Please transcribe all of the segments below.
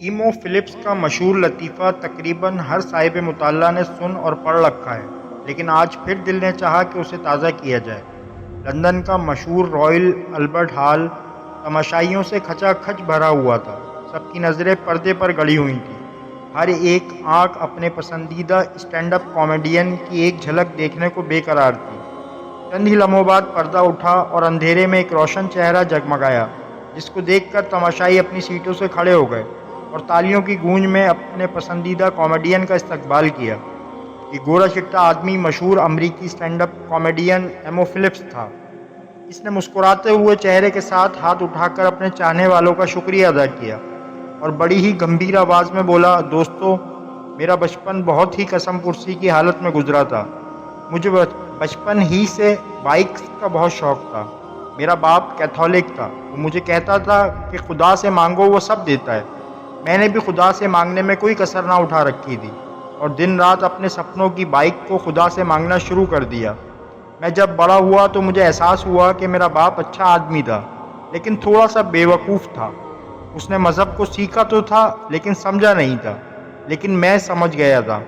Imo flips کا مشہور لطیفہ تقریباً ہر صاحب مطالعہ نے سن اور پڑھ رکھا ہے، لیکن آج پھر دل نے چاہا کہ اسے تازہ کیا جائے۔ لندن کا مشہور رائل البرٹ ہال تماشائیوں سے کھچا کھچ بھرا ہوا تھا۔ سب کی نظریں پردے پر گڑی ہوئی تھیں، ہر ایک آنکھ اپنے پسندیدہ اسٹینڈ اپ کامیڈین کی ایک جھلک دیکھنے کو بے قرار تھی۔ چند ہی لمحوں بعد پردہ اٹھا اور اندھیرے میں ایک روشن چہرہ جگمگایا، جس کو دیکھ کر تماشائی اپنی سیٹوں سے کھڑے ہو گئے اور تالیوں کی گونج میں اپنے پسندیدہ کامیڈین کا استقبال کیا۔ یہ گورا چٹا آدمی مشہور امریکی stand up comedian Emo Philips تھا۔ اس نے مسکراتے ہوئے چہرے کے ساتھ ہاتھ اٹھا کر اپنے چاہنے والوں کا شکریہ ادا کیا اور بڑی ہی گمبھیر آواز میں بولا، دوستو، میرا بچپن بہت ہی قسم پرسی کی حالت میں گزرا تھا۔ مجھے بچپن ہی سے بائکس کا بہت شوق تھا۔ میرا باپ کیتھولک تھا، وہ مجھے کہتا تھا کہ خدا سے مانگو وہ سب دیتا ہے۔ میں نے بھی خدا سے مانگنے میں کوئی کسر نہ اٹھا رکھی تھی اور دن رات اپنے سپنوں کی بائک کو خدا سے مانگنا شروع کر دیا۔ میں جب بڑا ہوا تو مجھے احساس ہوا کہ میرا باپ اچھا آدمی تھا، لیکن تھوڑا سا بے وقوف تھا۔ اس نے مذہب کو سیکھا تو تھا لیکن سمجھا نہیں تھا، لیکن میں سمجھ گیا تھا۔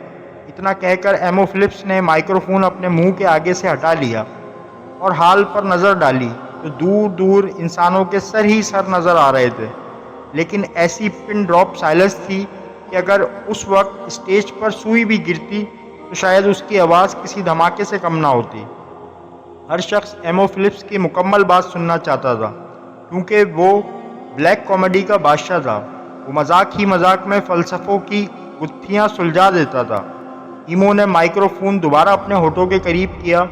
اتنا کہہ کر ایمو فلپس نے مائکروفون اپنے منہ کے آگے سے ہٹا لیا اور ہال پر نظر ڈالی تو دور دور انسانوں کے سر ہی سر نظر آ رہے تھے، لیکن ایسی پن ڈراپ سائلنس تھی کہ اگر اس وقت اسٹیج پر سوئی بھی گرتی تو شاید اس کی آواز کسی دھماکے سے کم نہ ہوتی۔ ہر شخص ایمو فلپس کی مکمل بات سننا چاہتا تھا، کیونکہ وہ بلیک کامیڈی کا بادشاہ تھا۔ وہ مذاق ہی مذاق میں فلسفوں کی گتھیاں سلجھا دیتا تھا۔ ایمو نے مائکروفون دوبارہ اپنے ہونٹوں کے قریب کیا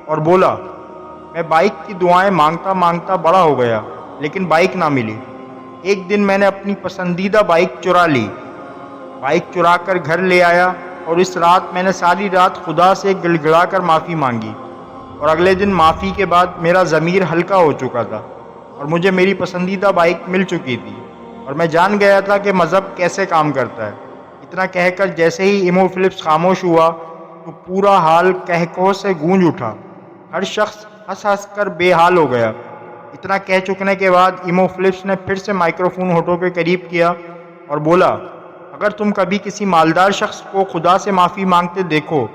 اور بولا، میں بائک کی دعائیں مانگتا مانگتا بڑا ہو گیا، لیکن بائک نہ ملی۔ ایک دن میں نے اپنی پسندیدہ بائک چرا لی، بائک چرا کر گھر لے آیا اور اس رات میں نے ساری رات خدا سے گڑ گڑا کر معافی مانگی، اور اگلے دن معافی کے بعد میرا ضمیر ہلکا ہو چکا تھا اور مجھے میری پسندیدہ بائک مل چکی تھی، اور میں جان گیا تھا کہ مذہب کیسے کام کرتا ہے۔ اتنا کہہ کر جیسے ہی ایمو فلپس خاموش ہوا تو پورا ہال قہقہوں سے گونج اٹھا۔ ہر شخص ہنس ہنس کر بے حال ہو گیا۔ اتنا کہہ چکنے کے بعد ایمو فلپس نے پھر سے مائکروفون ہونٹوں کے قریب کیا اور بولا، اگر تم کبھی کسی مالدار شخص کو خدا سے معافی مانگتے دیکھو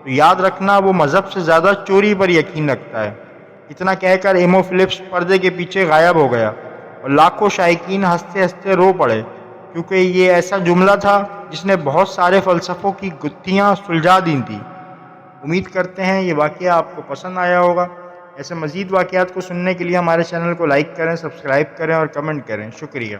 تو یاد رکھنا وہ مذہب سے زیادہ چوری پر یقین رکھتا ہے۔ اتنا کہہ کر ایمو فلپس پردے کے پیچھے غائب ہو گیا اور لاکھوں شائقین ہنستے ہنستے رو پڑے، کیونکہ یہ ایسا جملہ تھا جس نے بہت سارے فلسفوں کی گتھیاں سلجھا دی تھیں۔ امید کرتے ہیں یہ واقعہ آپ کو پسند آیا ہوگا۔ ایسے مزید واقعات کو سننے کے لیے ہمارے چینل کو لائک کریں، سبسکرائب کریں اور کمنٹ کریں۔ شکریہ۔